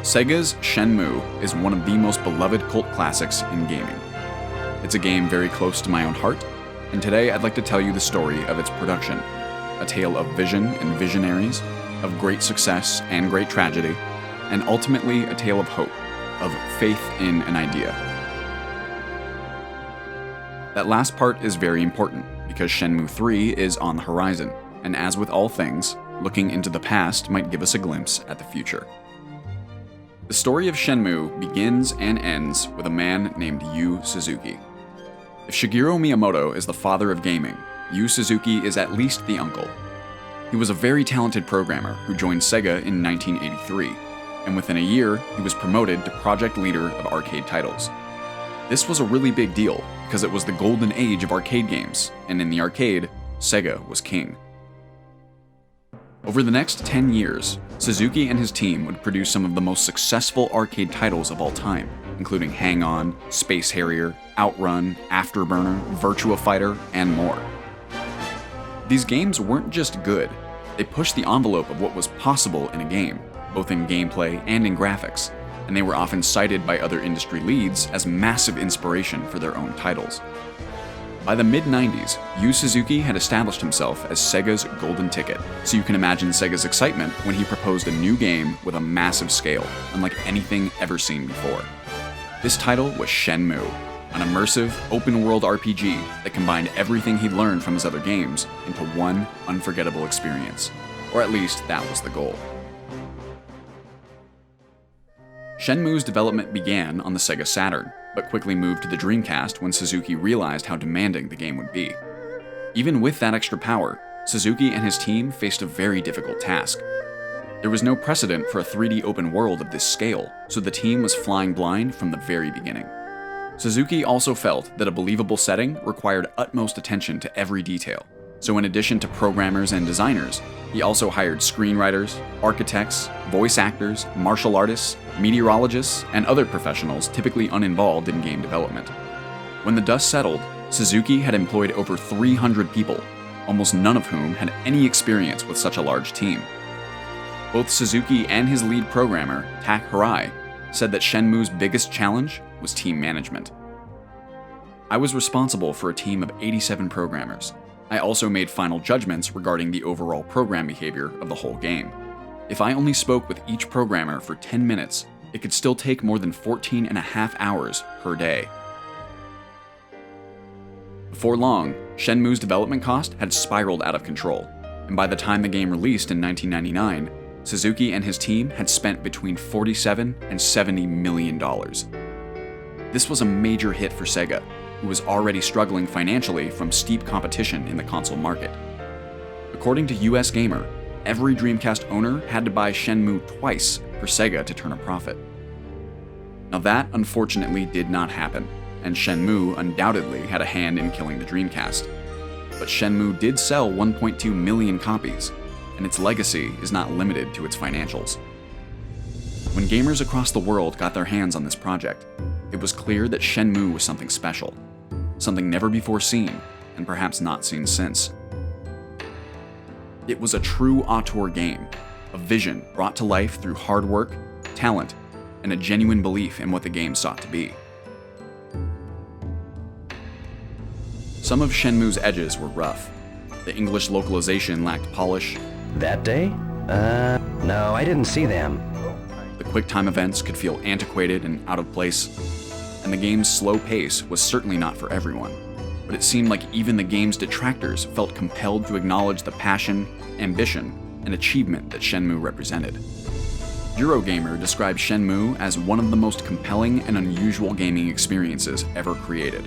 Sega's Shenmue is one of the most beloved cult classics in gaming. It's a game very close to my own heart, and today I'd like to tell you the story of its production, a tale of vision and visionaries, of great success and great tragedy, and ultimately a tale of hope, of faith in an idea. That last part is very important, because Shenmue 3 is on the horizon, and as with all things, looking into the past might give us a glimpse at the future. The story of Shenmue begins and ends with a man named Yu Suzuki. If Shigeru Miyamoto is the father of gaming, Yu Suzuki is at least the uncle. He was a very talented programmer who joined Sega in 1983, and within a year, he was promoted to project leader of arcade titles. This was a really big deal, because it was the golden age of arcade games, and in the arcade, Sega was king. Over the next 10 years, Suzuki and his team would produce some of the most successful arcade titles of all time, including Hang On, Space Harrier, Outrun, Afterburner, Virtua Fighter, and more. These games weren't just good, they pushed the envelope of what was possible in a game, both in gameplay and in graphics, and they were often cited by other industry leads as massive inspiration for their own titles. By the mid-90s, Yu Suzuki had established himself as Sega's golden ticket, so you can imagine Sega's excitement when he proposed a new game with a massive scale, unlike anything ever seen before. This title was Shenmue, an immersive, open-world RPG that combined everything he'd learned from his other games into one unforgettable experience. Or at least that was the goal. Shenmue's development began on the Sega Saturn, but quickly moved to the Dreamcast when Suzuki realized how demanding the game would be. Even with that extra power, Suzuki and his team faced a very difficult task. There was no precedent for a 3D open world of this scale, so the team was flying blind from the very beginning. Suzuki also felt that a believable setting required utmost attention to every detail, so in addition to programmers and designers, he also hired screenwriters, architects, voice actors, martial artists, meteorologists, and other professionals typically uninvolved in game development. When the dust settled, Suzuki had employed over 300 people, almost none of whom had any experience with such a large team. Both Suzuki and his lead programmer, Tak Hirai, said that Shenmue's biggest challenge was team management. I was responsible for a team of 87 programmers. I also made final judgments regarding the overall program behavior of the whole game. If I only spoke with each programmer for 10 minutes, it could still take more than 14.5 hours per day. Before long, Shenmue's development cost had spiraled out of control, and by the time the game released in 1999, Suzuki and his team had spent between $47 and $70 million. This was a major hit for Sega, who was already struggling financially from steep competition in the console market. According to US Gamer, every Dreamcast owner had to buy Shenmue twice for Sega to turn a profit. Now that unfortunately did not happen, and Shenmue undoubtedly had a hand in killing the Dreamcast. But Shenmue did sell 1.2 million copies, and its legacy is not limited to its financials. When gamers across the world got their hands on this project, it was clear that Shenmue was something special, something never before seen, and perhaps not seen since. It was a true auteur game, a vision brought to life through hard work, talent, and a genuine belief in what the game sought to be. Some of Shenmue's edges were rough. The English localization lacked polish. That day? No, I didn't see them. The quick-time events could feel antiquated and out of place, and the game's slow pace was certainly not for everyone. But it seemed like even the game's detractors felt compelled to acknowledge the passion, ambition, and achievement that Shenmue represented. Eurogamer described Shenmue as one of the most compelling and unusual gaming experiences ever created.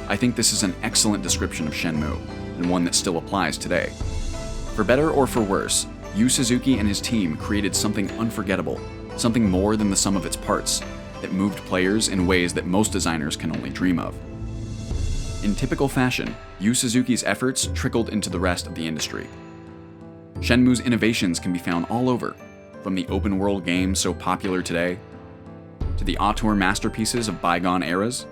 I think this is an excellent description of Shenmue, and one that still applies today. For better or for worse, Yu Suzuki and his team created something unforgettable, something more than the sum of its parts, that moved players in ways that most designers can only dream of. In typical fashion, Yu Suzuki's efforts trickled into the rest of the industry. Shenmue's innovations can be found all over, from the open-world games so popular today, to the auteur masterpieces of bygone eras,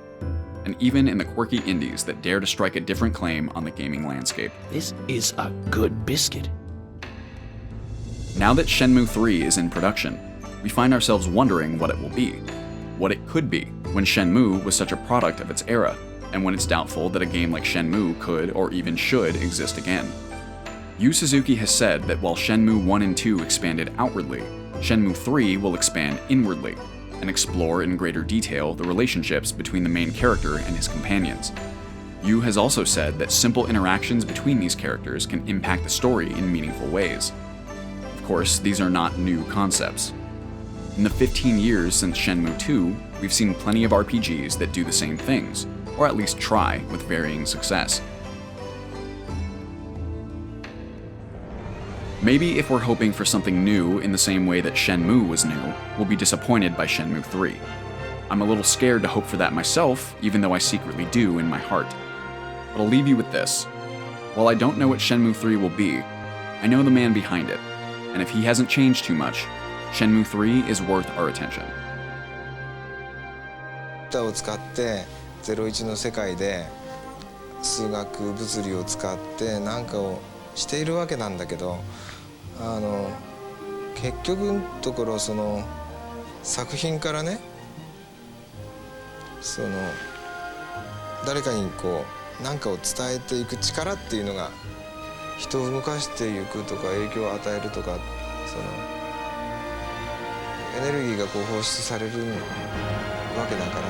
and even in the quirky indies that dare to strike a different claim on the gaming landscape. This is a good biscuit. Now that Shenmue 3 is in production, we find ourselves wondering what it will be, what it could be, when Shenmue was such a product of its era, and when it's doubtful that a game like Shenmue could or even should exist again. Yu Suzuki has said that while Shenmue 1 and 2 expanded outwardly, Shenmue 3 will expand inwardly, and explore in greater detail the relationships between the main character and his companions. Yu has also said that simple interactions between these characters can impact the story in meaningful ways. Of course, these are not new concepts. In the 15 years since Shenmue 2, we've seen plenty of RPGs that do the same things, or at least try with varying success. Maybe if we're hoping for something new in the same way that Shenmue was new, we'll be disappointed by Shenmue 3. I'm a little scared to hope for that myself, even though I secretly do in my heart. But I'll leave you with this. While I don't know what Shenmue 3 will be, I know the man behind it, and if he hasn't changed too much, Shenmue 3 is worth our attention. を使って01の世界で数学物理を使って何かをしているわけなんだけど、結局のところその作品からね、その誰かにこう何かを伝えていく力っていうのが人を動かしていくとか影響を与えるとか、そのエネルギーがこう放出されるわけだから、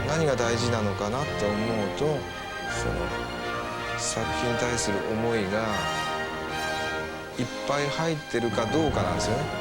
何が大事なのかなって思うと、その作品に対する思いがいっぱい入ってるかどうかなんですよね。